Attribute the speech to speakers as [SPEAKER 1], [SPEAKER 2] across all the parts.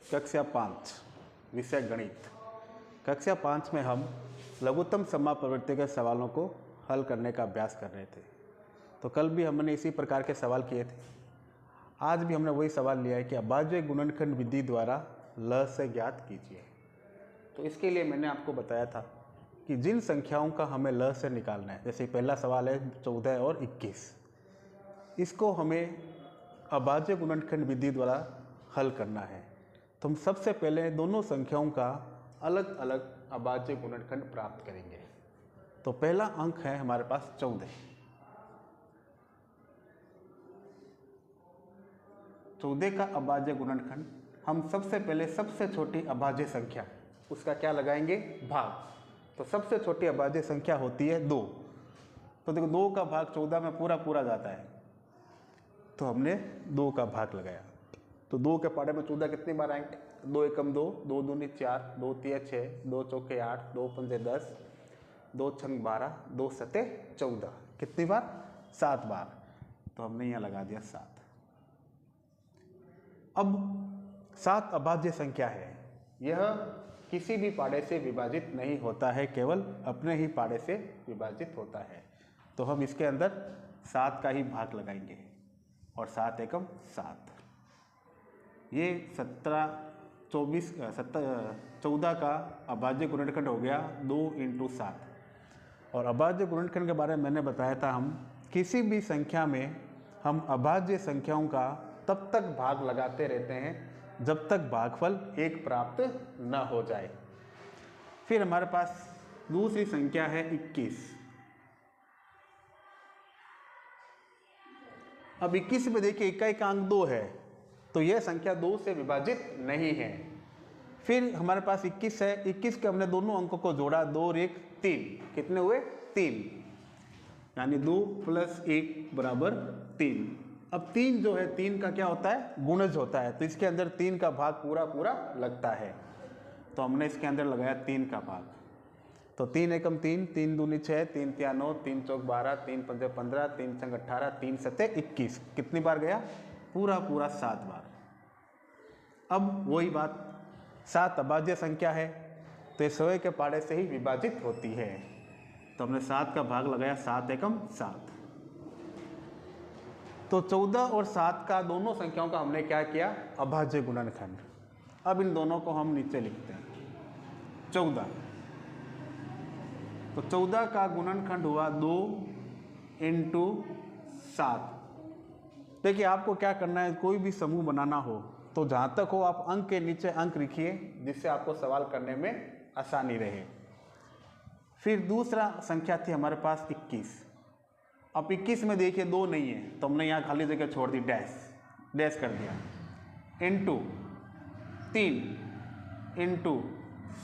[SPEAKER 1] कक्षा 5 विषय गणित। कक्षा 5 में हम लघुत्तम समाप्रवृत्ति के सवालों को हल करने का अभ्यास कर रहे थे। तो कल भी हमने इसी प्रकार के सवाल किए थे। आज भी हमने वही सवाल लिया है कि अभाज्य गुणनखंड विधि द्वारा ल से ज्ञात कीजिए। तो इसके लिए मैंने आपको बताया था कि जिन संख्याओं का हमें ल से निकालना है, जैसे पहला सवाल है 14 और 21, इसको हमें अभाज्य गुणनखंड विधि द्वारा हल करना है। तो हम सबसे पहले दोनों संख्याओं का अलग अलग अभाज्य गुणनखंड प्राप्त करेंगे। तो पहला अंक है हमारे पास 14। 14 का अभाज्य गुणनखंड हम सबसे पहले सबसे छोटी अभाज्य संख्या उसका क्या लगाएंगे, भाग। तो सबसे छोटी अभाज्य संख्या होती है 2। तो देखो 2 का भाग 14 में पूरा पूरा जाता है, तो हमने 2 का भाग लगाया। तो 2 के पाड़े में 14 कितनी बार आएंगे, 2 एकम 2, 2 दूनी 4, 2 तिया 6, 2 चौके 8, 2 पंजे 10, 2 छंग 12, 2 सते 14। कितनी बार, 7 बार। तो हमने यहाँ लगा दिया 7। अब 7 अभाज्य संख्या है, यह किसी भी पाड़े से विभाजित नहीं होता है, केवल अपने ही पाड़े से विभाजित होता है। तो हम इसके अंदर 7 का ही भाग लगाएंगे और 7 एकम 7। ये 14 का अभाज्य गुणनखंड हो गया 2 × 7। और अभाज्य गुणनखंड के बारे में मैंने बताया था, हम किसी भी संख्या में हम अभाज्य संख्याओं का तब तक भाग लगाते रहते हैं जब तक भागफल 1 प्राप्त न हो जाए। फिर हमारे पास दूसरी संख्या है 21। अब 21 में देखिए इक्का का अंक 2 है, तो यह संख्या 2 से विभाजित नहीं है। फिर हमारे पास 21 है, 21 के हमने दोनों अंकों को जोड़ा, 2 और 1 3। कितने हुए, 3। यानी 2 + 1 = 3। अब 3 जो है, 3 का क्या होता है, गुणज होता है। तो इसके अंदर 3 का भाग पूरा पूरा लगता है। तो हमने इसके अंदर लगाया 3 का भाग। तो 3 एकम 3, 3 दूनी 6, 3 तिया 9, 3 चौक 12, 3 पंजे 15, 3 छंग 18, 3 सते 21। कितनी बार गया, पूरा पूरा 7 बार। अब वही बात, 7 अभाज्य संख्या है, तो ये 100 के पाड़े से ही विभाजित होती है। तो हमने 7 का भाग लगाया, 7 एकम 7। तो 14 और 7 का दोनों संख्याओं का हमने क्या किया, अभाज्य गुणनखंड। अब इन दोनों को हम नीचे लिखते हैं। 14, तो 14 का गुणनखंड हुआ 2 × 7। देखिए आपको क्या करना है, कोई भी समूह बनाना हो तो जहाँ तक हो आप अंक के नीचे अंक लिखिए, जिससे आपको सवाल करने में आसानी रहे। फिर दूसरा संख्या थी हमारे पास 21। अब 21 में देखिए 2 नहीं है, तो हमने यहाँ खाली जगह छोड़ दी, डैश कर दिया। × 3 ×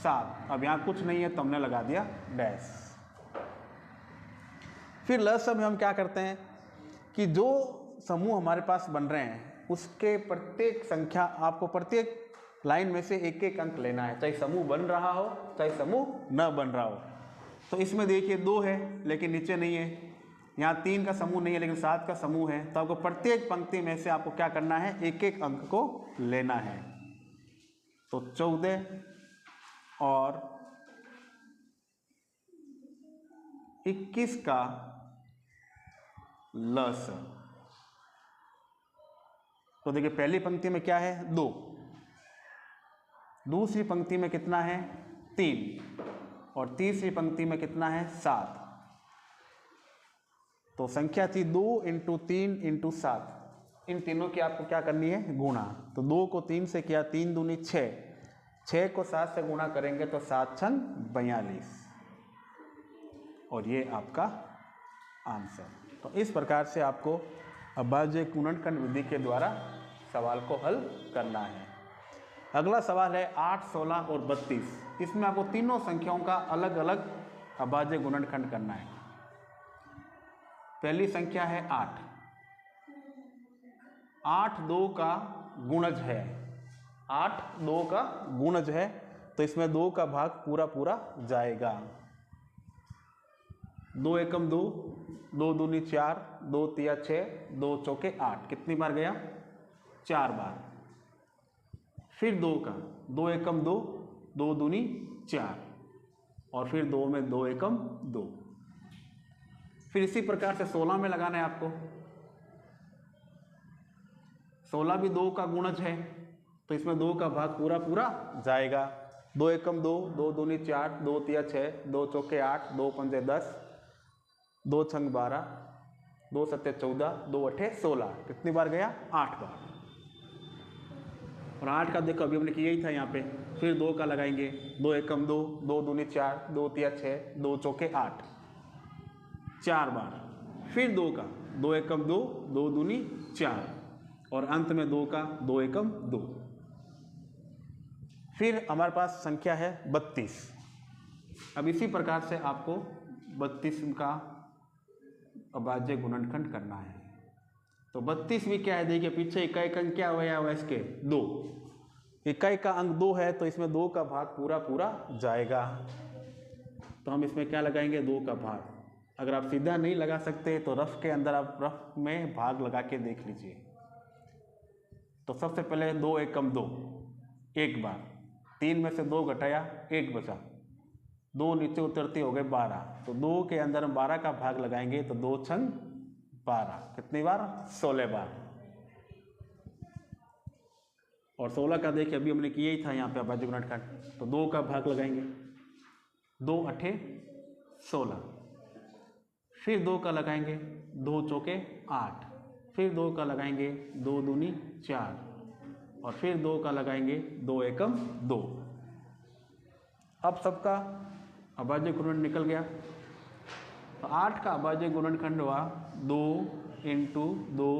[SPEAKER 1] 7। अब यहाँ कुछ नहीं है, तो हमने लगा दिया डैश। फिर लसम में हम क्या करते हैं कि जो समूह हमारे पास बन रहे हैं उसके प्रत्येक संख्या, आपको प्रत्येक लाइन में से एक एक अंक लेना है, चाहे समूह बन रहा हो चाहे समूह न बन रहा हो। तो इसमें देखिए 2 है लेकिन नीचे नहीं है, यहाँ 3 का समूह नहीं है लेकिन 7 का समूह है। तो आपको प्रत्येक पंक्ति में से आपको क्या करना है, एक एक अंक को लेना है। तो 14 और 21 का लस। तो देखिए पहली पंक्ति में क्या है, 2। दूसरी पंक्ति में कितना है, 3। और तीसरी पंक्ति में कितना है, 7। तो संख्या थी 2 × 3 × 7। इन तीनों की आपको क्या करनी है, गुणा। तो 2 को 3 से किया, 3 दूनी 6, 6 को 7 से गुणा करेंगे तो 7 छंग 42। और ये आपका आंसर। तो इस प्रकार से आपको अभाज्य गुणनखंड विधि के द्वारा सवाल को हल करना है। अगला सवाल है 8, 16 और 32। इसमें आपको तीनों संख्याओं का अलग अलग अभाज्य गुणनखंड करना है। पहली संख्या है 8। 8 2 का गुणज है, 8 2 का गुणज है, तो इसमें 2 का भाग पूरा पूरा जाएगा। 2 एकम 2, 2 दूनी 4, 2 तिया 6, 2 चौके 8। कितनी बार गया, 4 बार। फिर 2 का, 2 एकम 2, 2 दूनी 4, और फिर 2 में 2 एकम 2। फिर इसी प्रकार से 16 में लगाना है आपको। 16 भी 2 का गुणज है, तो इसमें 2 का भाग पूरा पूरा जाएगा। 2 एकम 2, 2 दूनी 4, 2 तिया 6, 2 चौके 8, 2 पंजे 10, 2 छंग 12, 2 सत्ते 14, 2 अठे 16। कितनी बार गया? 8 बार। और 8 का देखो अभी हमने किया ही था यहाँ पे। फिर 2 का लगाएंगे, 2 एकम 2, 2 दूनी 4, 2 तिया 6, 2 चौके 8, 4 बार। फिर 2 का, 2 एकम 2, 2 दूनी 4, और अंत में 2 का, 2 एकम 2। फिर हमारे पास संख्या है 32। अब इसी प्रकार से आपको 32 का अभाज्य गुणनखंड करना है। तो 32 भी क्या है, देखिए पीछे इकाई का अंक क्या हुआ इसके 2। इकाई का अंक 2 है, तो इसमें 2 का भाग पूरा पूरा जाएगा। तो हम इसमें क्या लगाएंगे? 2 का भाग। अगर आप सीधा नहीं लगा सकते तो रफ के अंदर आप रफ में भाग लगा के देख लीजिए। तो सबसे पहले 2 एकम 2 एक बार, 3 में से 2 घटाया, 1 बचा, 2 नीचे उतरते हो गए 12। तो 2 के अंदर हम 12 का भाग लगाएंगे, तो 2 छंग 12। कितनी बार? 16 बार। और 16 का देखिए अभी हमने किया ही था यहाँ पे अभाज्य गुणनखंड। तो 2 का भाग लगाएंगे, 2 अठे 16। फिर 2 का लगाएंगे, 2 चौके 8। फिर 2 का लगाएंगे, 2 दूनी 4, और फिर 2 का लगाएंगे, 2 एकम 2। अब सबका अभाज्य गुणनखंड निकल गया। तो 8 का अभाज्य गुणनखंड हुआ 2 इंटू 2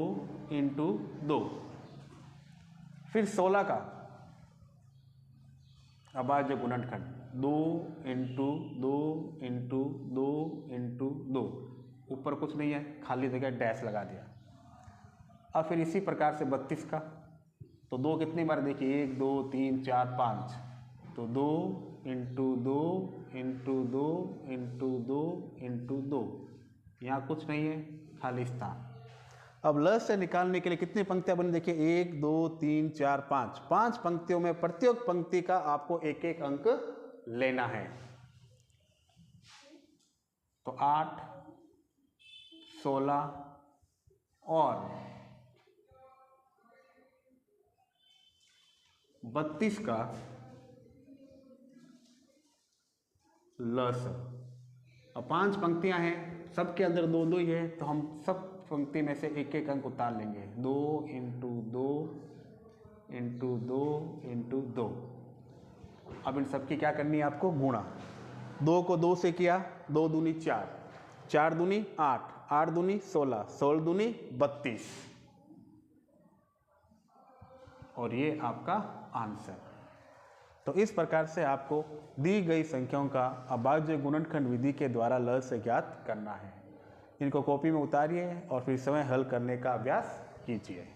[SPEAKER 1] इंटू 2। फिर 16 का अभाज्य गुणनखंड 2 इंटू 2 इंटू 2 इंटू 2। ऊपर कुछ नहीं है, खाली जगह डैश लगा दिया। अब फिर इसी प्रकार से 32 का, तो 2 कितनी बार? देखिए 1 2 3 4 5। तो 2 इंटू 2 इंटू 2 इंटू 2 इंटू 2। यहाँ कुछ नहीं है, खाली स्थान। अब ल से निकालने के लिए कितनी पंक्तियां बनी? देखिए 1 2 3 4 5। 5 पंक्तियों में प्रत्येक पंक्ति का आपको एक एक अंक लेना है। तो 8, 16 और 32 का लस। अब 5 पंक्तियां हैं, सबके अंदर 2 2 ही है, तो हम सब पंक्ति में से एक एक अंक उतार लेंगे। 2 इंटू 2 इंटू 2 इंटू 2। अब इन सब की क्या करनी है आपको? गुणा। 2 को 2 से किया, 2 दूनी 4, 4 दूनी 8, 8 दूनी 16, 16 दूनी 32, और ये आपका आंसर। तो इस प्रकार से आपको दी गई संख्याओं का अभाज्य गुणनखंड विधि के द्वारा ल से ज्ञात करना है। इनको कॉपी में उतारिए और फिर समय हल करने का अभ्यास कीजिए।